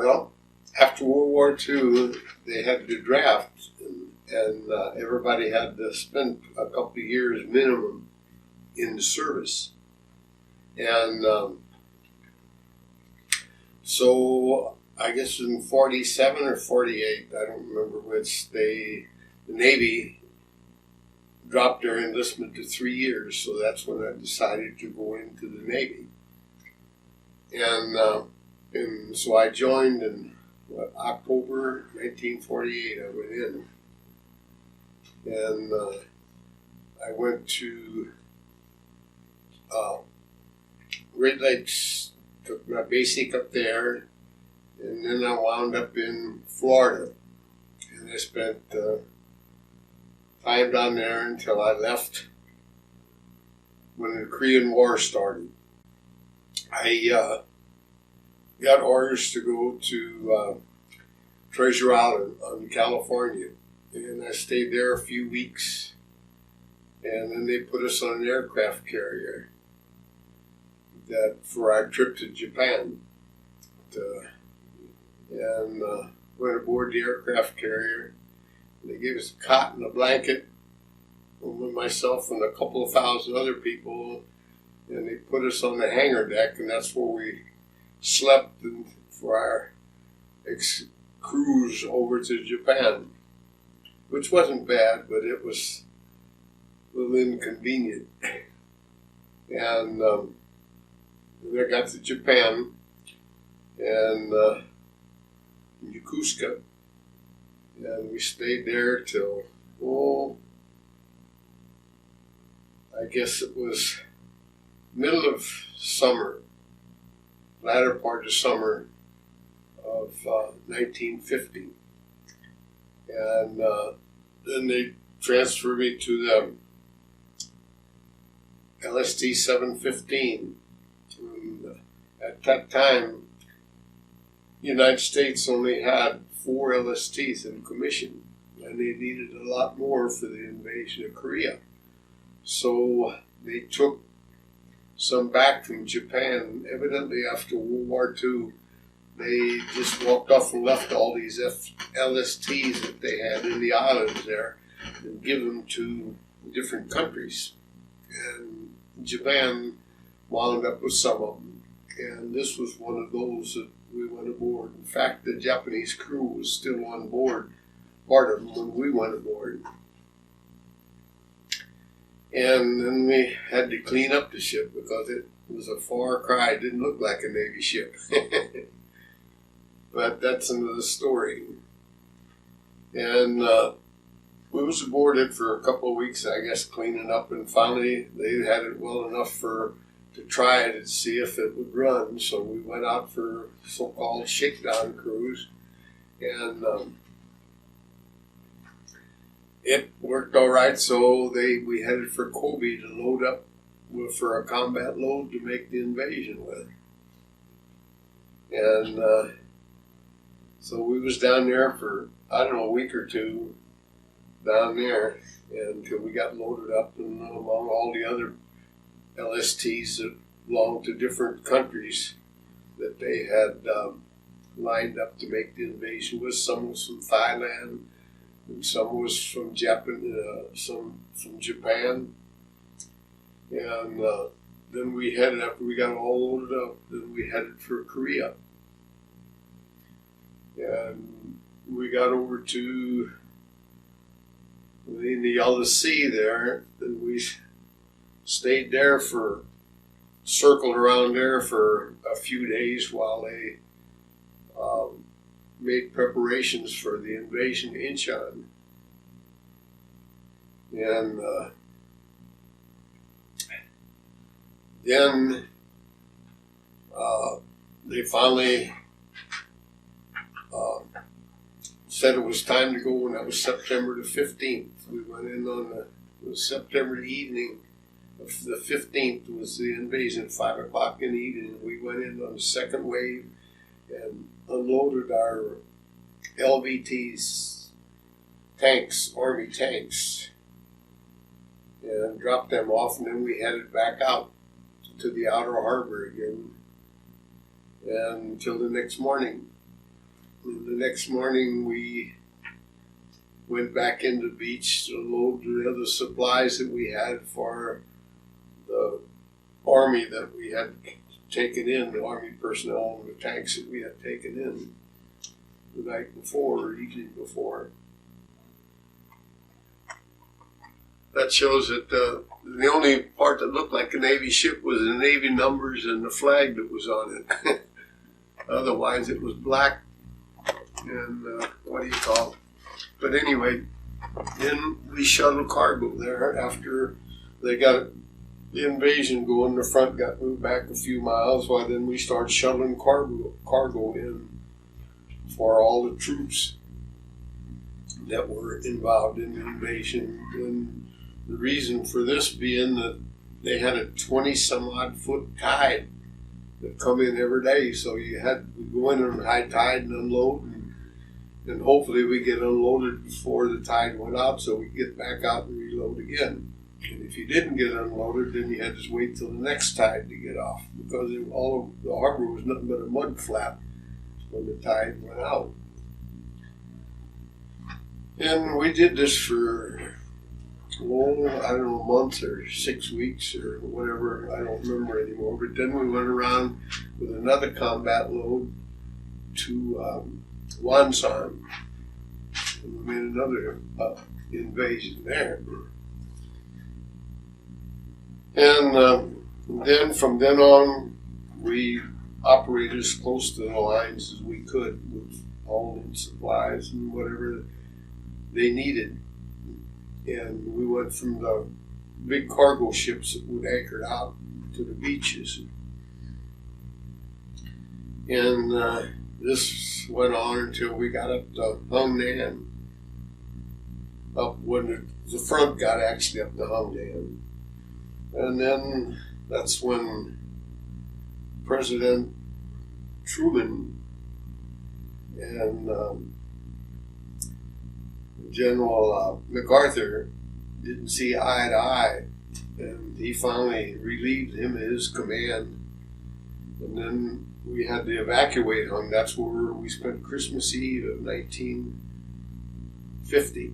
Well, after World War II, they had to draft, and everybody had to spend a couple of years minimum in the service. And so I guess in 47 or 48, I don't remember which, the Navy dropped their enlistment to 3 years, so that's when I decided to go into the Navy. And so I joined in October 1948. I went in, and I went to Great Lakes, took my basic up there, and then I wound up in Florida, and I spent time down there until I left when the Korean War started. I got orders to go to Treasure Island in California, and I stayed there a few weeks, and then they put us on an aircraft carrier that for our trip to Japan. And went aboard the aircraft carrier. They gave us a cot and a blanket with myself and a couple of thousand other people, and they put us on the hangar deck, and that's where we slept for our cruise over to Japan, which wasn't bad, but it was a little inconvenient. And I got to Japan, and Yokosuka, and we stayed there till, I guess it was middle of summer, latter part of summer of 1950. And then they transferred me to the LST 715. And at that time, the United States only had 4 LSTs in commission, and they needed a lot more for the invasion of Korea. So they took some back from Japan. Evidently, after World War II, they just walked off and left all these LSTs that they had in the islands there and give them to different countries. And Japan wound up with some of them. And this was one of those that we went aboard. In fact, the Japanese crew was still on board, part of them, when we went aboard. And then we had to clean up the ship because it was a far cry. It didn't look like a Navy ship. But that's another story. And we was aboard it for a couple of weeks, I guess, cleaning up. And finally, they had it well enough to try it and see if it would run. So we went out for a so-called shakedown cruise. And it worked all right, so we headed for Kobe to load up for a combat load to make the invasion with. And so we was down there for, I don't know, a week or two down there until we got loaded up, and among all the other LSTs that belonged to different countries that they had lined up to make the invasion with. Some was from Thailand, and some was from Japan, some from Japan. And then we headed, after we got all loaded up, then we headed for Korea. And we got over to in the Yellow Sea there, and we stayed there circled around there for a few days while they made preparations for the invasion of Incheon. And then they finally said it was time to go, and that was September the 15th. We went in on the September evening. The 15th was the invasion at 5 o'clock in the evening. We went in on the second wave and unloaded our LVTs, tanks, Army tanks, and dropped them off, and then we headed back out to the outer harbor again and until the next morning. And the next morning we went back into the beach to load the other supplies that we had for the army that we had taken in, the army personnel and the tanks that we had taken in the night before or evening before. That shows that the only part that looked like a Navy ship was the Navy numbers and the flag that was on it. Otherwise, it was black and what do you call it? But anyway, then we shuttled cargo there after they got the invasion going. The front got moved back a few miles. Well, then we started shuttling cargo in for all the troops that were involved in the invasion. And the reason for this being that they had a 20-some-odd foot tide that come in every day. So you had to go in on high tide and unload, and hopefully we get unloaded before the tide went out so we get back out and reload again. And if you didn't get unloaded, then you had to wait till the next tide to get off, because all of the harbor was nothing but a mud flap when the tide went out. And we did this for, I don't know, a month or 6 weeks or whatever, I don't remember anymore. But then we went around with another combat load to Wonsan, and we made another invasion there. And then from then on, we operated as close to the lines as we could with hauling supplies and whatever they needed. And we went from the big cargo ships that would anchor out to the beaches. And this went on until we got up to Hung Nan, up when the front got actually up to Hung Nan. And then that's when President Truman and General MacArthur didn't see eye to eye, and he finally relieved him of his command. And then we had to evacuate Hung. That's where we spent Christmas Eve of 1950.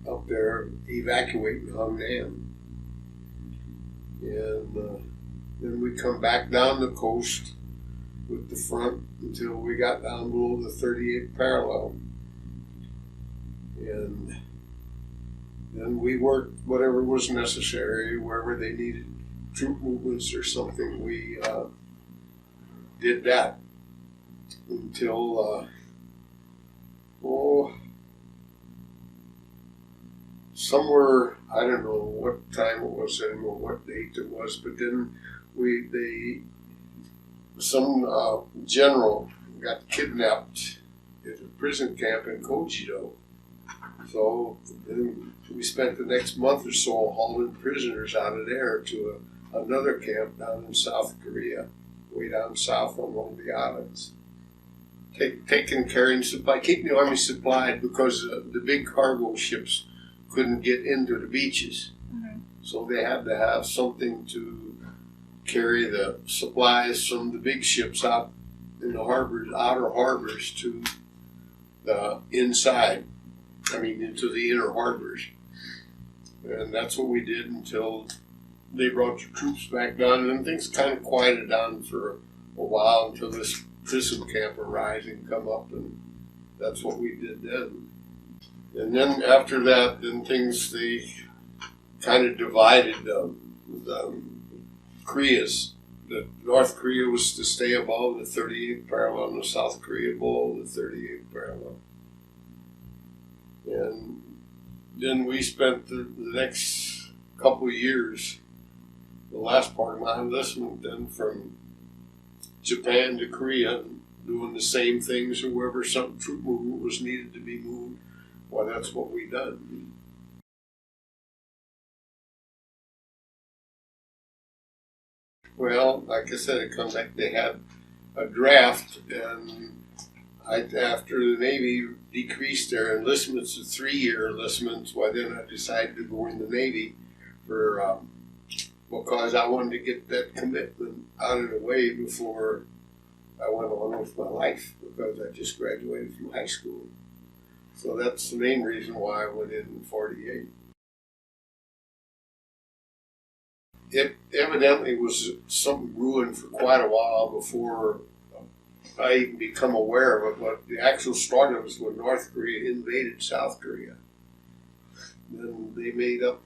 Up there evacuating Hung Nan. And then we come back down the coast with the front until we got down below the 38th parallel. And then we worked whatever was necessary, wherever they needed troop movements or something, we did that until, somewhere, I don't know what time it was anymore, what date it was, but then some general got kidnapped at a prison camp in Kojito. So then we spent the next month or so hauling prisoners out of there to another camp down in South Korea, way down south on one of the islands. Taking carrying supply, keeping the army supplied, because the big cargo ships couldn't get into the beaches. Mm-hmm. So they had to have something to carry the supplies from the big ships out in the harbors, outer harbors, to the inside. Into the inner harbors. And that's what we did until they brought the troops back down, and then things kind of quieted down for a while until this prison camp arising come up, and that's what we did then. And then after that, then they kind of divided the Koreas. The North Korea was to stay above the 38th parallel, and the South Korea below the 38th parallel. And then we spent the next couple of years, the last part of my enlistment, then from Japan to Korea, doing the same things, or wherever some troop movement was needed to be moved. Well, that's what we done. Well, like I said, it comes back, they had a draft, and after the Navy decreased their enlistments to 3-year enlistments, well, then I decided to go in the Navy because I wanted to get that commitment out of the way before I went on with my life because I just graduated from high school. So that's the main reason why I went in 48. It evidently was some ruin for quite a while before I even become aware of it, but the actual start of it was when North Korea invaded South Korea. Then they made up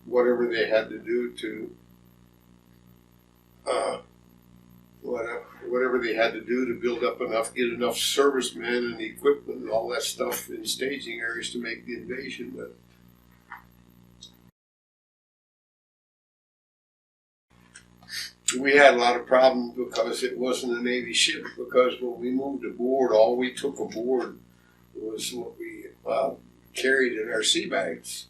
whatever they had to do to whatever they had to do to build up enough, get enough servicemen and equipment and all that stuff in staging areas to make the invasion. But we had a lot of problems because it wasn't a Navy ship, because when we moved aboard, all we took aboard was what we carried in our sea bags.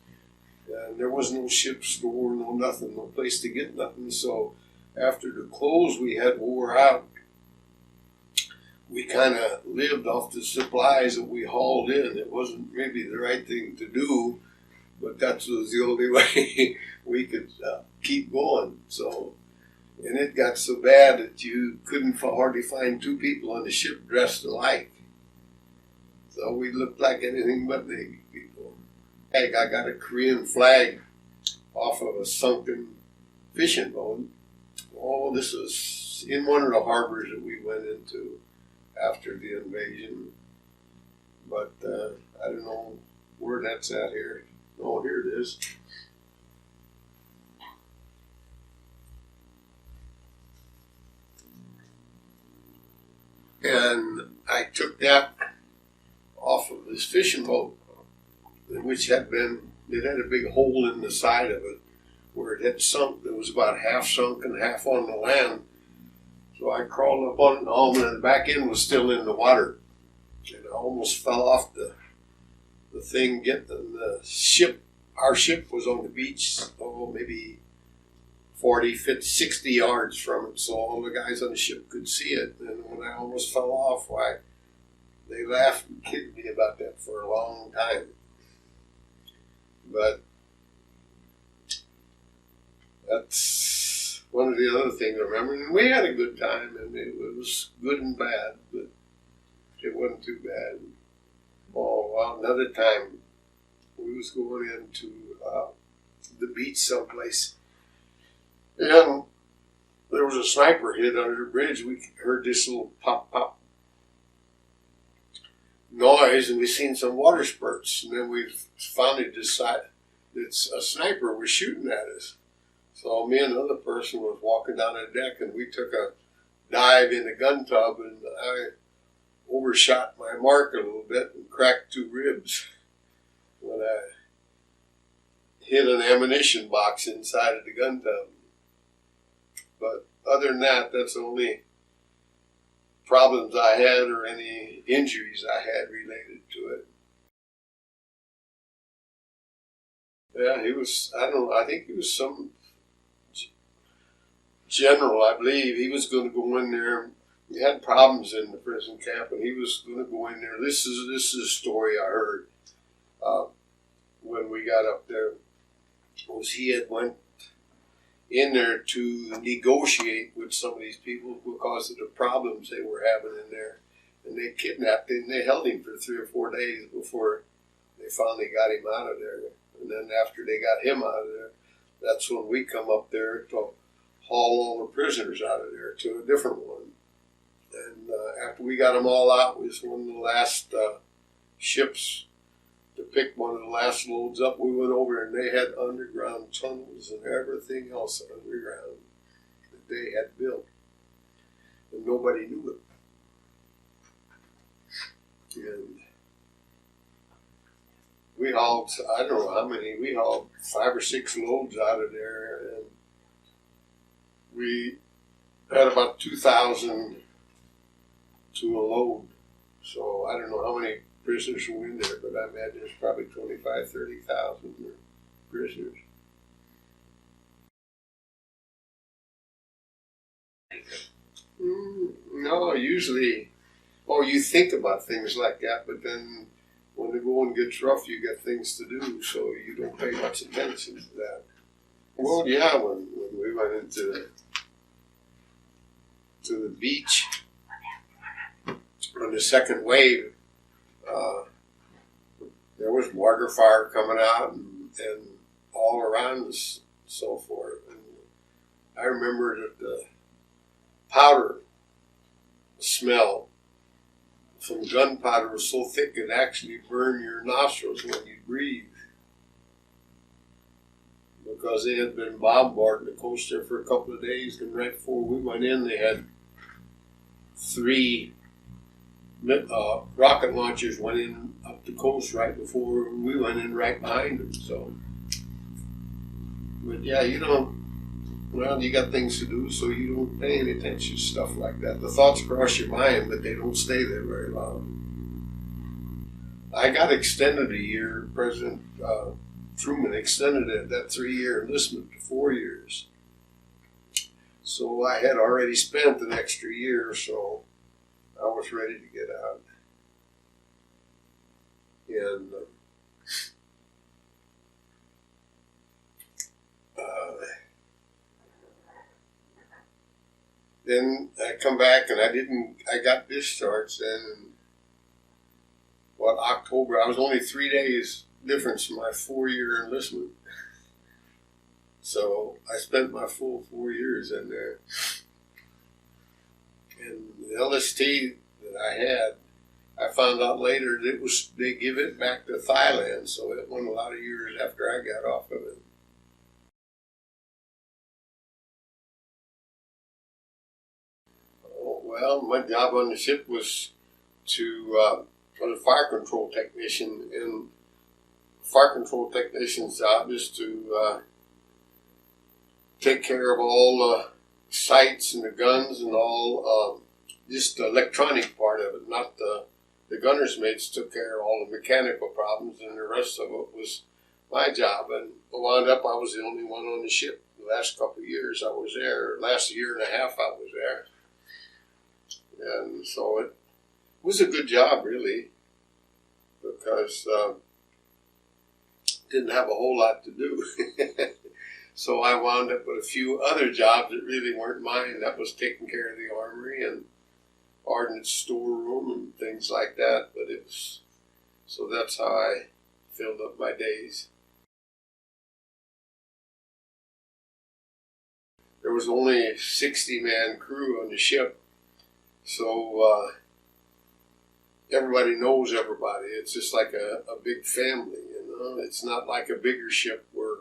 And there was no ship store, no nothing, no place to get nothing. So after the clothes we had wore out, we kind of lived off the supplies that we hauled in. It wasn't maybe the right thing to do, but that was the only way we could keep going. So, and it got so bad that you couldn't hardly find two people on the ship dressed alike. So we looked like anything but Navy people. Hey, I got a Korean flag off of a sunken fishing boat. Oh, this was in one of the harbors that we went into after the invasion. But I don't know where that's at here. Oh, here it is. And I took that off of this fishing boat, which had it had a big hole in the side of it where it had sunk. It was about half sunk and half on the land. So I crawled up on it, and the back end was still in the water. And I almost fell off the thing, getting the ship. Our ship was on the beach, maybe 40, 50, 60 yards from it, so all the guys on the ship could see it. And when I almost fell off, why, they laughed and kidded me about that for a long time. But that's one of the other things I remember. And we had a good time, and it was good and bad, but it wasn't too bad. Oh, well, another time we was going into the beach someplace, and there was a sniper hit under the bridge. We heard this little pop, pop noise, and we seen some water spurts. And then we finally decided that a sniper was shooting at us. So me and another person was walking down the deck, and we took a dive in the gun tub, and I overshot my mark a little bit and cracked 2 ribs when I hit an ammunition box inside of the gun tub. But other than that, that's the only problems I had or any injuries I had related to it. Yeah, he was, I think he was some general, I believe. He was going to go in there. He had problems in the prison camp, and he was going to go in there. This is a story I heard when we got up there. Was he had went in there to negotiate with some of these people because of the problems they were having in there, and they kidnapped him. They held him for 3 or 4 days before they finally got him out of there. And then after they got him out of there, that's when we come up there to haul all the prisoners out of there to a different one. And after we got them all out, we was one of the last ships to pick one of the last loads up. We went over and they had underground tunnels and everything else underground that they had built. And nobody knew it. And we hauled, I don't know how many, we hauled 5 or 6 loads out of there, and we had about 2,000 to a load. So I don't know how many prisoners were in there, but I imagine there's probably 25,000, 30,000 prisoners. No, usually, you think about things like that, but then when the going gets rough, you got things to do, so you don't pay much attention to that. Well, yeah, when we went into the beach, on the second wave, uh, there was mortar fire coming out and all around us, and so forth. And I remember that the powder smell from gunpowder was so thick it actually burned your nostrils when you breathe, because they had been bombarding the coast there for a couple of days. And right before we went in, they had 3 rocket launchers went in up the coast right before we went in, right behind them. So, but yeah, well, you got things to do, so you don't pay any attention to stuff like that. The thoughts cross your mind, but they don't stay there very long. I got extended a year. President Truman extended it, that 3-year enlistment to 4 years. So I had already spent an extra year, so I was ready to get out. And then I come back and I got discharged then in, October. I was only 3 days difference from my 4-year enlistment. So I spent my full 4 years in there. And the LST that I had, I found out later that they give it back to Thailand, so it went a lot of years after I got off of it. Oh, well, my job on the ship was I was a fire control technician, and fire control technician's job is to take care of all the sights and the guns and all, just the electronic part of it. Not the gunner's mates took care of all the mechanical problems, and the rest of it was my job. And wound up, I was the only one on the ship. The last couple of years I was there, last year and a half I was there. And so it was a good job, really, because didn't have a whole lot to do. So I wound up with a few other jobs that really weren't mine. That was taking care of the armory and ordnance storeroom and things like that. But so that's how I filled up my days. There was only a 60-man crew on the ship, so everybody knows everybody. It's just like a big family, It's not like a bigger ship where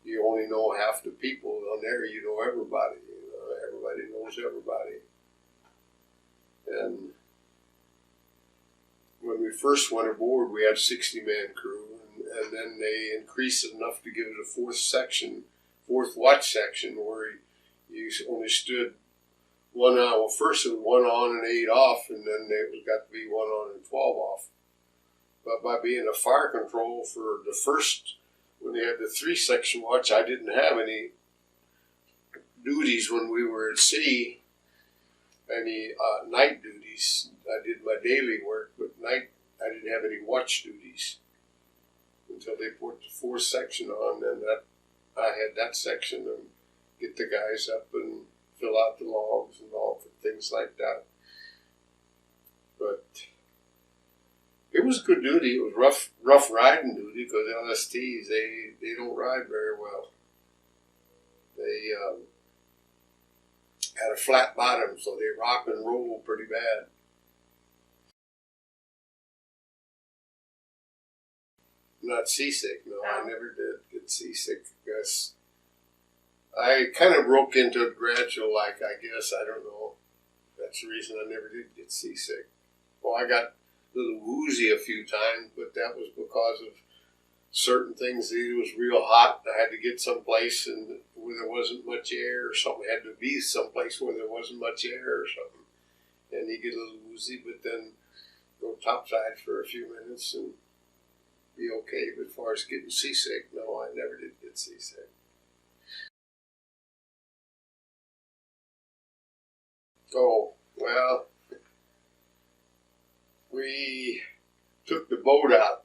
you only know half the people. On there, you know everybody. Everybody knows everybody. And when we first went aboard, we had a 60-man crew, and then they increased it enough to give it a fourth watch section, where you only stood 1 on. Well, first it was 1 on and 8 off, and then it got to be 1 on and 12 off. But by being a fire control for the first, when they had the 3-section watch, I didn't have any duties when we were at sea, any night duties. I did my daily work, but night I didn't have any watch duties until they put the 4th section on. And that I had that section and get the guys up and fill out the logs and all things like that. But it was good duty. It was rough riding duty, because LSTs, they don't ride very well. They had a flat bottom, so they rock and roll pretty bad. Not seasick, no. I never did get seasick, because I kind of broke into it gradual, I guess. I don't know. That's the reason I never did get seasick. Well, I got a little woozy a few times, but that was because of certain things. It was real hot. I had to get someplace and where there wasn't much air or something. It had to be someplace where there wasn't much air or something. And you get a little woozy, but then go topside for a few minutes and be okay. But as far as getting seasick, no, I never did get seasick. Oh, well, we took the boat out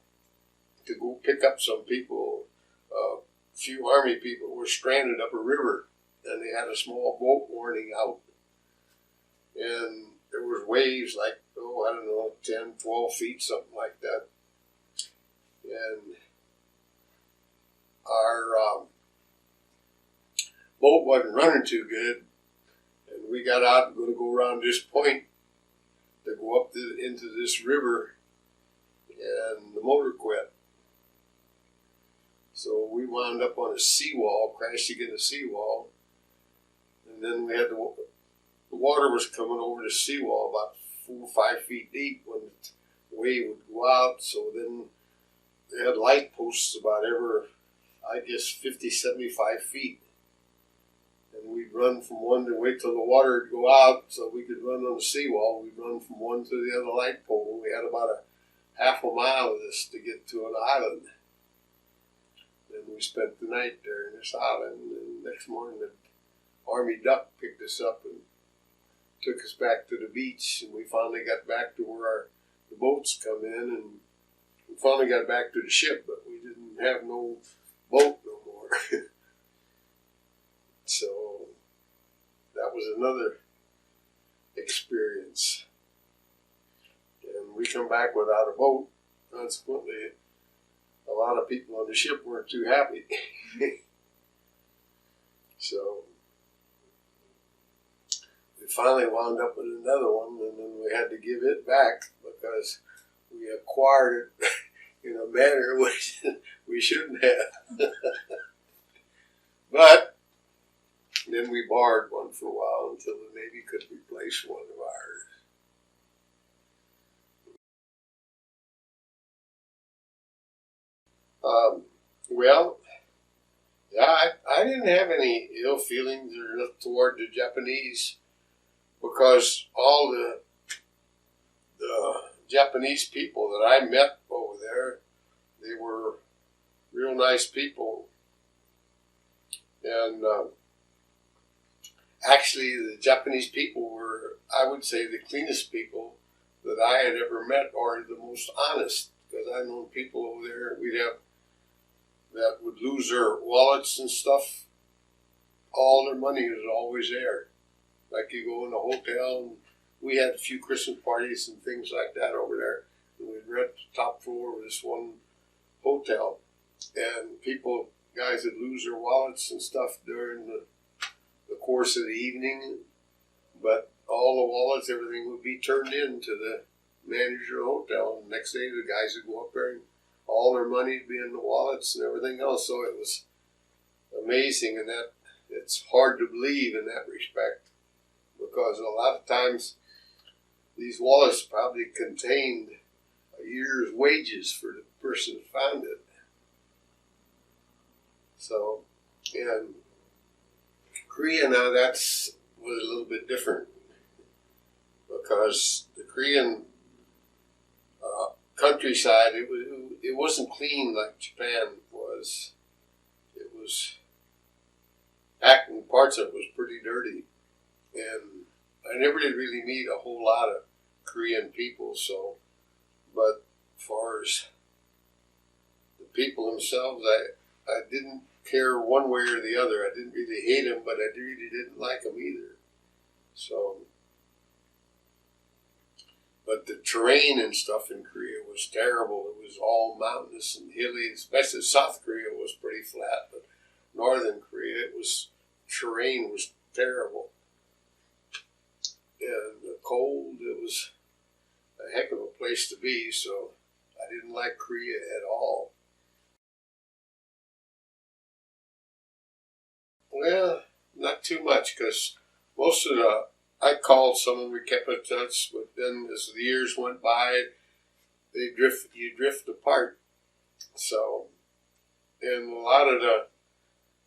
to go pick up some people. A few Army people were stranded up a river, and they had a small boat warning out. And there was waves like, I don't know, 10, 12 feet, something like that. And our boat wasn't running too good, and we got out and going to go around this point to go up into this river, and the motor quit. So we wound up on a seawall, crashed against a seawall, and then we had the water was coming over the seawall about 4 or 5 feet deep when the wave would go out. So then they had light posts about every, I guess, 50, 75 feet. And we'd run from one to wait till the water would go out so we could run on the seawall. We'd run from one to the other light pole. We had about a half a mile of this to get to an island. And we spent the night there in this island. And the next morning, the Army duck picked us up and took us back to the beach. And we finally got back to where the boats come in. And we finally got back to the ship, but we didn't have no boat no more. So that was another experience. And we come back without a boat. Consequently, a lot of people on the ship weren't too happy. So we finally wound up with another one, and then we had to give it back because we acquired it in a manner which we shouldn't have. But then we borrowed one for a while until the Navy could replace one of ours. Well, yeah, I didn't have any ill feelings or toward the Japanese because all the Japanese people that I met over there, they were real nice people. And actually, the Japanese people were, I would say, the cleanest people that I had ever met, or the most honest. Because I know people over there we'd have that would lose their wallets and stuff. All their money was always there. Like you go in a hotel, and we had a few Christmas parties and things like that over there. And we'd rent the top floor of this one hotel, and guys would lose their wallets and stuff during the course of the evening, but all the wallets, everything would be turned in to the manager of the hotel. And the next day, the guys would go up there and all their money would be in the wallets and everything else. So it was amazing, and that it's hard to believe in that respect because a lot of times these wallets probably contained a year's wages for the person who found it. So, and Korea now was a little bit different because the Korean countryside it wasn't clean like Japan was. It was acting parts of it was pretty dirty, and I never did really meet a whole lot of Korean people. So, but as far as the people themselves, I didn't care one way or the other. I didn't really hate them, but I really didn't like them either. So, but the terrain and stuff in Korea was terrible. It was all mountainous and hilly, especially South Korea was pretty flat, but Northern Korea, terrain was terrible. And the cold, it was a heck of a place to be, so I didn't like Korea at all. Well, not too much, because most of I called someone, we kept in touch, but then as the years went by, you drift apart. So, and a lot of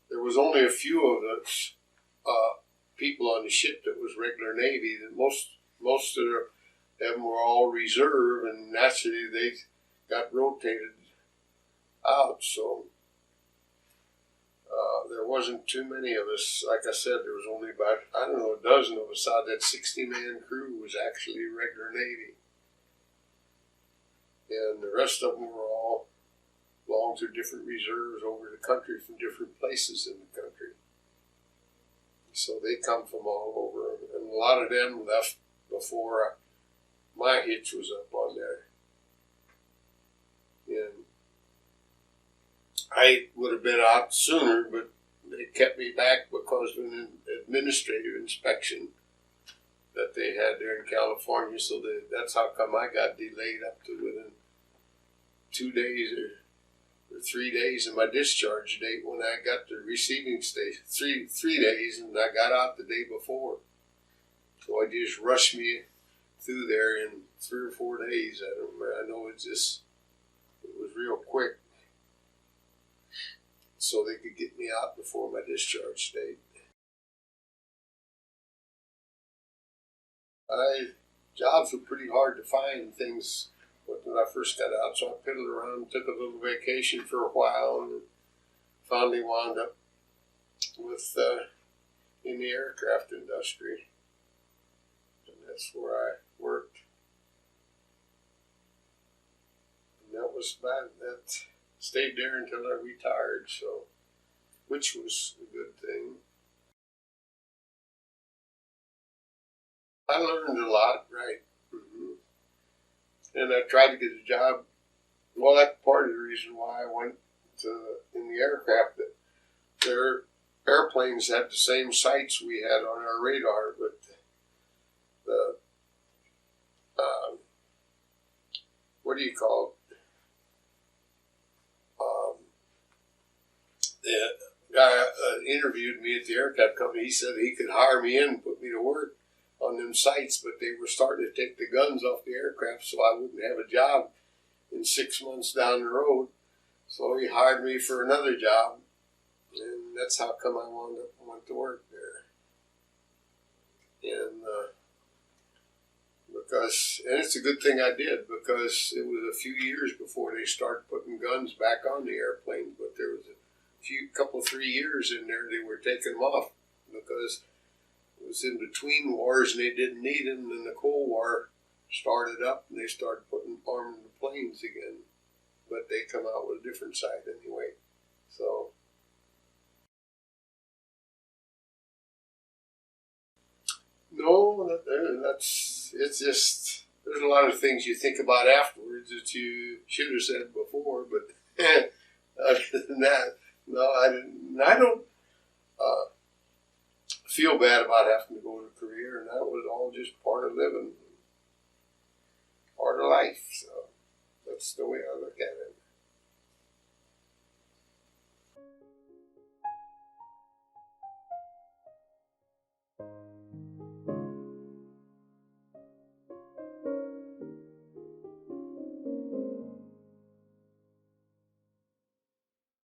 there was only a few of us people on the ship that was regular Navy. That most of them were all reserve, and naturally they got rotated out. So there wasn't too many of us. Like I said, there was only about, I don't know, a dozen of us out. That 60-man crew was actually regular Navy. And the rest of them were all belonged to different reserves over the country from different places in the country. So they come from all over. And a lot of them left before my hitch was up on there. And I would have been out sooner, but they kept me back because of an administrative inspection that they had there in California. So that's how come I got delayed up to within 2 days or 3 days of my discharge date when I got to receiving station. Three days, and I got out the day before. So I just rushed me through there in 3 or 4 days. I don't remember. I know it was real quick, so they could get me out before my discharge date. Jobs were pretty hard to find, things when I first got out, so I piddled around, took a little vacation for a while, and finally wound up with in the aircraft industry, and that's where I worked. And that was about that. Stayed there until I retired, so which was a good thing. I learned a lot, right? And I tried to get a job. Well, that's part of the reason why I went in the aircraft. That their airplanes had the same sights we had on our radar, but the what do you call it? The guy interviewed me at the aircraft company. He said he could hire me in and put me to work on them sites, but they were starting to take the guns off the aircraft, so I wouldn't have a job in 6 months down the road. So he hired me for another job, and that's how come I went to work there. And and it's a good thing I did, because it was a few years before they started putting guns back on the airplanes, but there was a 3 years in there they were taking them off because it was in between wars and they didn't need them. And then the Cold War started up and they started arming the planes again, but they come out with a different sight anyway. So no, it's just there's a lot of things you think about afterwards that you should have said before, but other than that, no, I didn't. I don't feel bad about having to go to Korea, and that was all just part of living, part of life. So that's the way I